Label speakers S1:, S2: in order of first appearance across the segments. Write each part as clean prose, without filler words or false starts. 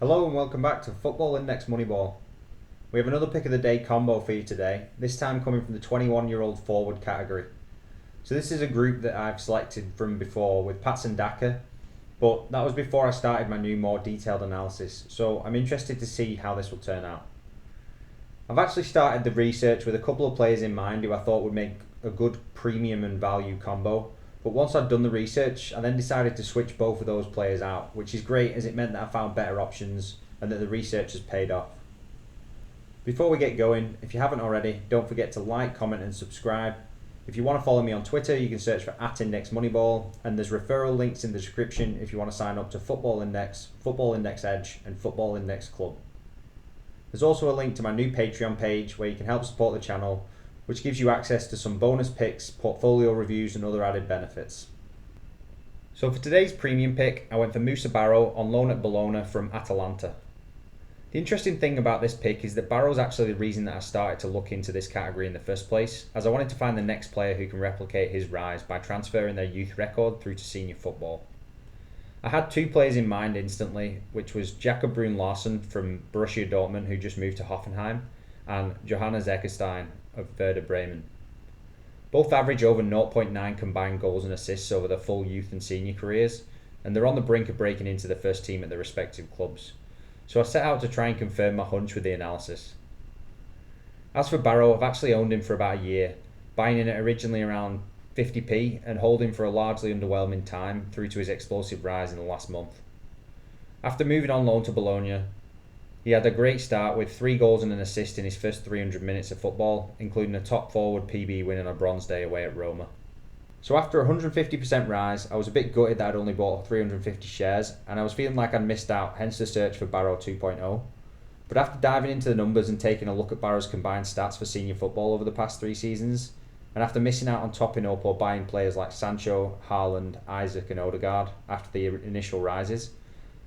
S1: Hello and welcome back to Football Index Moneyball. We have another pick of the day combo for you today, this time coming from the 21-year-old forward category. So this is a group that I've selected from before with Patson Daka, but that was before I started my new more detailed analysis, so I'm interested to see how this will turn out. I've actually started the research with a couple of players in mind who I thought would make a good premium and value combo, but once I'd done the research, I then decided to switch both of those players out, which is great as it meant that I found better options and that the research has paid off. Before we get going, if you haven't already, don't forget to like, comment and subscribe. If you want to follow me on Twitter, you can search for @IndexMoneyball, and there's referral links in the description if you want to sign up to Football Index, Football Index Edge and Football Index Club. There's also a link to my new Patreon page where you can help support the channel, which gives you access to some bonus picks, portfolio reviews and other added benefits. So for today's premium pick, I went for Moussa Barrow on loan at Bologna from Atalanta. The interesting thing about this pick is that Barrow's actually the reason that I started to look into this category in the first place, as I wanted to find the next player who can replicate his rise by transferring their youth record through to senior football. I had two players in mind instantly, which was Jakob Brun Larsen from Borussia Dortmund, who just moved to Hoffenheim, and Johannes Eckerstein of Werder Bremen. Both average over 0.9 combined goals and assists over their full youth and senior careers, and they're on the brink of breaking into the first team at their respective clubs. So I set out to try and confirm my hunch with the analysis. As for Barrow, I've actually owned him for about a year, buying in at originally around 50p and holding for a largely underwhelming time through to his explosive rise in the last month. After moving on loan to Bologna, he had a great start with 3 goals and an assist in his first 300 minutes of football, including a top forward PB win on a bronze day away at Roma. So after a 150% rise, I was a bit gutted that I'd only bought 350 shares, and I was feeling like I'd missed out, hence the search for Barrow 2.0. But after diving into the numbers and taking a look at Barrow's combined stats for senior football over the past 3 seasons, and after missing out on topping up or buying players like Sancho, Haaland, Isaac and Odegaard after the initial rises,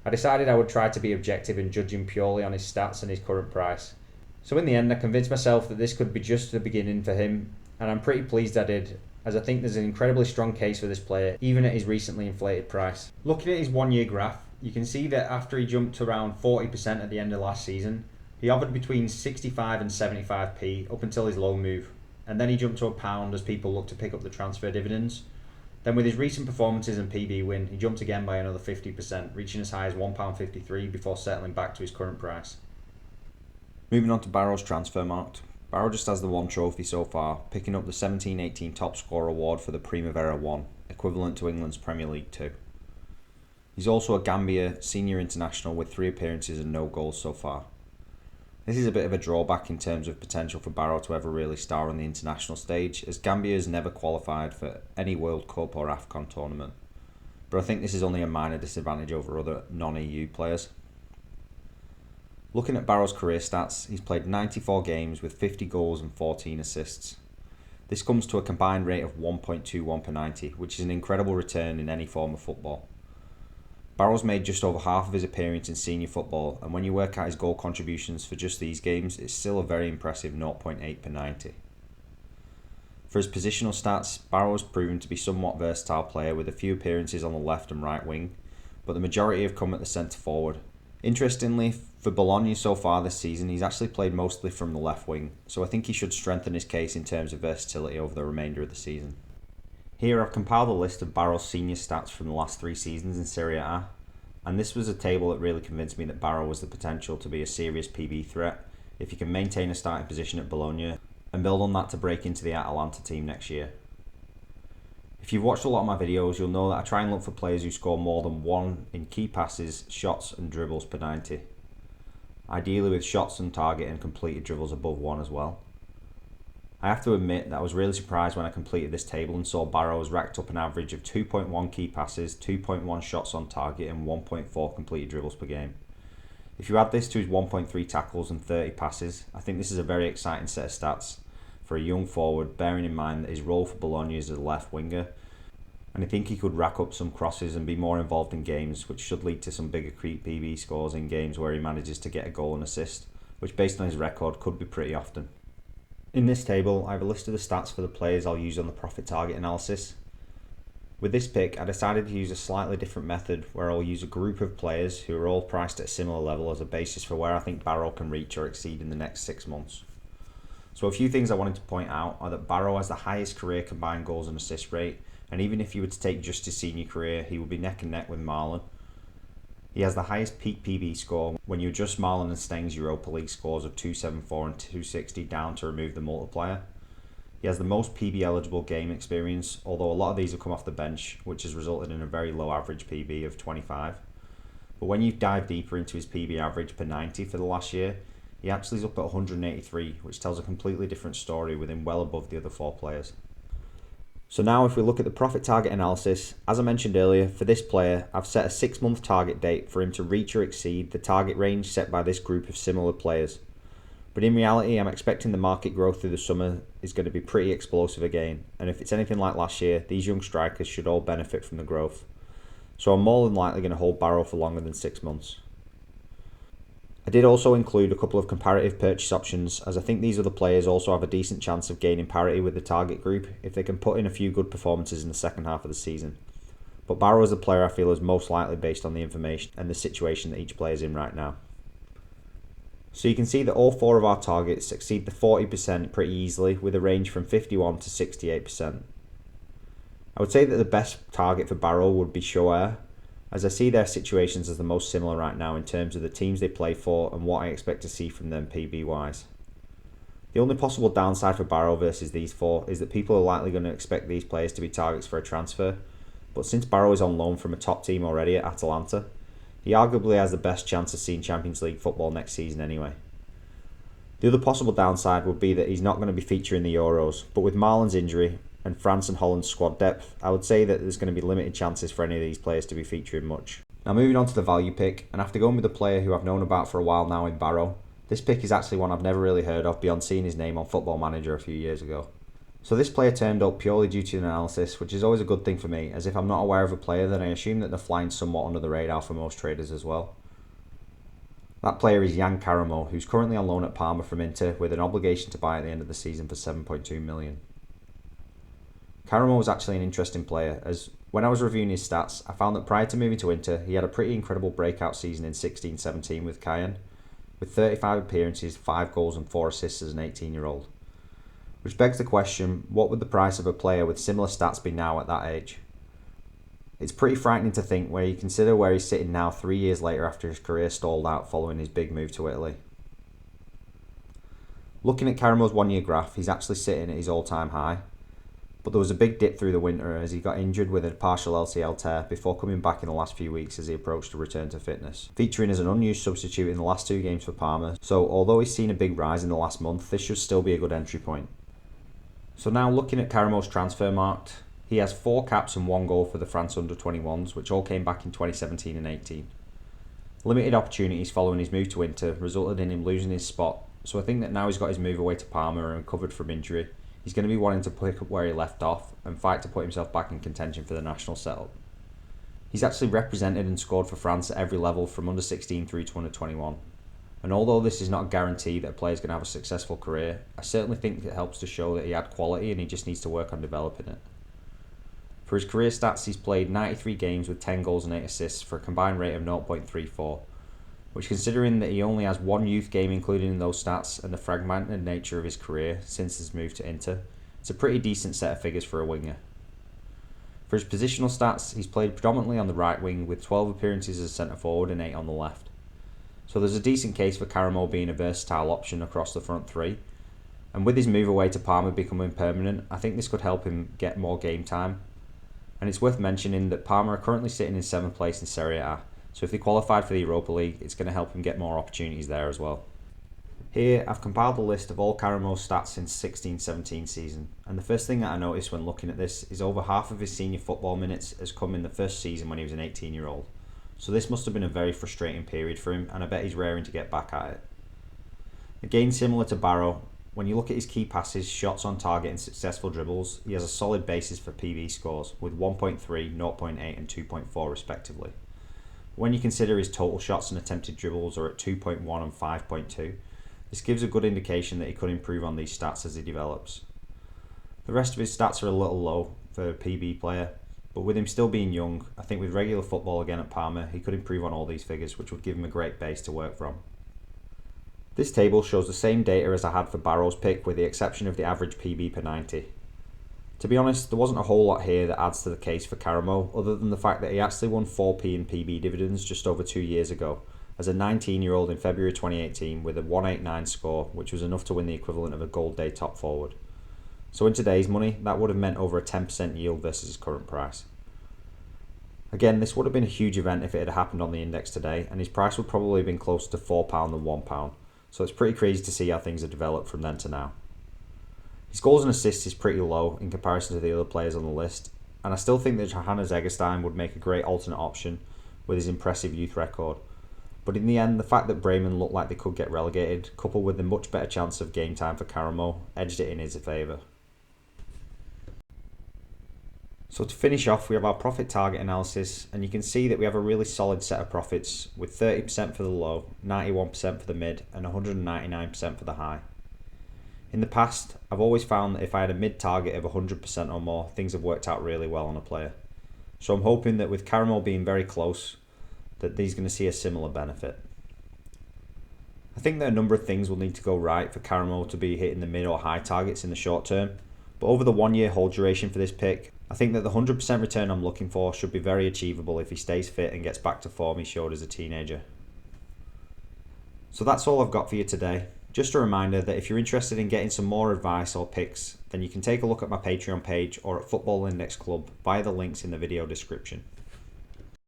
S1: I decided I would try to be objective and judge him purely on his stats and his current price. So in the end, I convinced myself that this could be just the beginning for him, and I'm pretty pleased I did, as I think there's an incredibly strong case for this player, even at his recently inflated price. Looking at his 1-year graph, you can see that after he jumped to around 40% at the end of last season, he hovered between 65 and 75p up until his loan move, and then he jumped to £1 as people looked to pick up the transfer dividends. Then with his recent performances and PB win, he jumped again by another 50%, reaching as high as £1.53 before settling back to his current price. Moving on to Barrow's transfer market. Barrow just has the one trophy so far, picking up the 17-18 top scorer award for the Primavera 1, equivalent to England's Premier League 2. He's also a Gambia senior international with 3 appearances and no goals so far. This is a bit of a drawback in terms of potential for Barrow to ever really star on the international stage, as Gambia has never qualified for any World Cup or AFCON tournament. But I think this is only a minor disadvantage over other non-EU players. Looking at Barrow's career stats, he's played 94 games with 50 goals and 14 assists. This comes to a combined rate of 1.21 per 90, which is an incredible return in any form of football. Barrow's made just over half of his appearance in senior football, and when you work out his goal contributions for just these games, it's still a very impressive 0.8 per 90. For his positional stats, Barrow has proven to be a somewhat versatile player with a few appearances on the left and right wing, but the majority have come at the centre forward. Interestingly, for Bologna so far this season, he's actually played mostly from the left wing, so I think he should strengthen his case in terms of versatility over the remainder of the season. Here I've compiled a list of Barrow's senior stats from the last 3 seasons in Serie A, and this was a table that really convinced me that Barrow was the potential to be a serious PB threat if he can maintain a starting position at Bologna and build on that to break into the Atalanta team next year. If you've watched a lot of my videos, you'll know that I try and look for players who score more than 1 in key passes, shots and dribbles per 90. Ideally with shots on target and completed dribbles above 1 as well. I have to admit that I was really surprised when I completed this table and saw Barrow has racked up an average of 2.1 key passes, 2.1 shots on target and 1.4 completed dribbles per game. If you add this to his 1.3 tackles and 30 passes, I think this is a very exciting set of stats for a young forward, bearing in mind that his role for Bologna is as a left winger, and I think he could rack up some crosses and be more involved in games, which should lead to some bigger PB scores in games where he manages to get a goal and assist, which based on his record could be pretty often. In this table, I have a list of the stats for the players I'll use on the profit target analysis. With this pick, I decided to use a slightly different method where I'll use a group of players who are all priced at a similar level as a basis for where I think Barrow can reach or exceed in the next 6 months. So a few things I wanted to point out are that Barrow has the highest career combined goals and assist rate, and even if you were to take just his senior career, he would be neck and neck with Marlon. He has the highest peak PB score when you adjust Marlon and Steng's Europa League scores of 274 and 260 down to remove the multiplier. He has the most PB eligible game experience, although a lot of these have come off the bench, which has resulted in a very low average PB of 25. But when you dive deeper into his PB average per 90 for the last year, he actually is up at 183, which tells a completely different story with him well above the other 4 players. So now if we look at the profit target analysis, as I mentioned earlier, for this player, I've set a 6-month target date for him to reach or exceed the target range set by this group of similar players. But in reality, I'm expecting the market growth through the summer is going to be pretty explosive again, and if it's anything like last year, these young strikers should all benefit from the growth. So I'm more than likely going to hold Barrow for longer than 6 months. I did also include a couple of comparative purchase options, as I think these other players also have a decent chance of gaining parity with the target group if they can put in a few good performances in the second half of the season. But Barrow is the player I feel is most likely based on the information and the situation that each player is in right now. So you can see that all 4 of our targets exceed the 40% pretty easily, with a range from 51 to 68%. I would say that the best target for Barrow would be Shoair, as I see their situations as the most similar right now in terms of the teams they play for and what I expect to see from them PB wise. The only possible downside for Barrow versus these 4 is that people are likely going to expect these players to be targets for a transfer, but since Barrow is on loan from a top team already at Atalanta, he arguably has the best chance of seeing Champions League football next season anyway. The other possible downside would be that he's not going to be featuring the Euros, but with Marlon's injury and France and Holland's squad depth, I would say that there's going to be limited chances for any of these players to be featuring much. Now moving on to the value pick, and after going with a player who I've known about for a while now in Barrow, this pick is actually one I've never really heard of beyond seeing his name on Football Manager a few years ago. So this player turned up purely due to an analysis, which is always a good thing for me, as if I'm not aware of a player then I assume that they're flying somewhat under the radar for most traders as well. That player is Yann Karamoh, who's currently on loan at Parma from Inter with an obligation to buy at the end of the season for 7.2 million. Karamoh was actually an interesting player, as when I was reviewing his stats, I found that prior to moving to Inter, he had a pretty incredible breakout season in 16-17 with Cayenne, with 35 appearances, 5 goals and 4 assists as an 18-year-old. Which begs the question, what would the price of a player with similar stats be now at that age? It's pretty frightening to think where you consider where he's sitting now 3 years later after his career stalled out following his big move to Italy. Looking at Karamoh's 1-year graph, he's actually sitting at his all-time high, but there was a big dip through the winter as he got injured with a partial LCL tear before coming back in the last few weeks as he approached a return to fitness, featuring as an unused substitute in the last 2 games for Parma, so although he's seen a big rise in the last month, this should still be a good entry point. So now looking at Karamoh's transfer marked, he has 4 caps and 1 goal for the France under-21s, which all came back in 2017 and 18. Limited opportunities following his move to Inter resulted in him losing his spot, so I think that now he's got his move away to Parma and recovered from injury, he's going to be wanting to pick up where he left off and fight to put himself back in contention for the national setup. He's actually represented and scored for France at every level from under 16 through to under 21. And although this is not a guarantee that a player is going to have a successful career, I certainly think it helps to show that he had quality and he just needs to work on developing it. For his career stats, he's played 93 games with 10 goals and 8 assists for a combined rate of 0.34, which, considering that he only has 1 youth game included in those stats and the fragmented nature of his career since his move to Inter, it's a pretty decent set of figures for a winger. For his positional stats, he's played predominantly on the right wing with 12 appearances as centre forward and 8 on the left. So there's a decent case for Karamoh being a versatile option across the front 3, and with his move away to Parma becoming permanent, I think this could help him get more game time. And it's worth mentioning that Parma are currently sitting in 7th place in Serie A, so if they qualified for the Europa League, it's going to help him get more opportunities there as well. Here, I've compiled a list of all Karamoh's stats since 16-17 season, and the first thing that I noticed when looking at this is over half of his senior football minutes has come in the first season when he was an 18-year-old. So this must have been a very frustrating period for him, and I bet he's raring to get back at it. Again, similar to Barrow, when you look at his key passes, shots on target and successful dribbles, he has a solid basis for PB scores, with 1.3, 0.8 and 2.4 respectively. When you consider his total shots and attempted dribbles are at 2.1 and 5.2, this gives a good indication that he could improve on these stats as he develops. The rest of his stats are a little low for a PB player, but with him still being young, I think with regular football again at Parma, he could improve on all these figures, which would give him a great base to work from. This table shows the same data as I had for Barrow's pick, with the exception of the average PB per 90. To be honest, there wasn't a whole lot here that adds to the case for Karamoh, other than the fact that he actually won 4p in PB dividends just over 2 years ago, as a 19-year-old in February 2018 with a 189 score, which was enough to win the equivalent of a Gold Day top forward. So in today's money, that would have meant over a 10% yield versus his current price. Again, this would have been a huge event if it had happened on the index today, and his price would probably have been closer to £4 than £1, so it's pretty crazy to see how things have developed from then to now. His goals and assists is pretty low in comparison to the other players on the list, and I still think that Johannes Eggestein would make a great alternate option with his impressive youth record. But in the end, the fact that Bremen looked like they could get relegated, coupled with the much better chance of game time for Karamoh, edged it in his favour. So to finish off, we have our profit target analysis, and you can see that we have a really solid set of profits, with 30% for the low, 91% for the mid, and 199% for the high. In the past, I've always found that if I had a mid target of 100% or more, things have worked out really well on a player. So I'm hoping that with Karamoh being very close, that he's going to see a similar benefit. I think that a number of things will need to go right for Karamoh to be hitting the mid or high targets in the short term, but over the 1 year hold duration for this pick, I think that the 100% return I'm looking for should be very achievable if he stays fit and gets back to form he showed as a teenager. So that's all I've got for you today. Just a reminder that if you're interested in getting some more advice or picks, then you can take a look at my Patreon page or at Football Index Club via the links in the video description.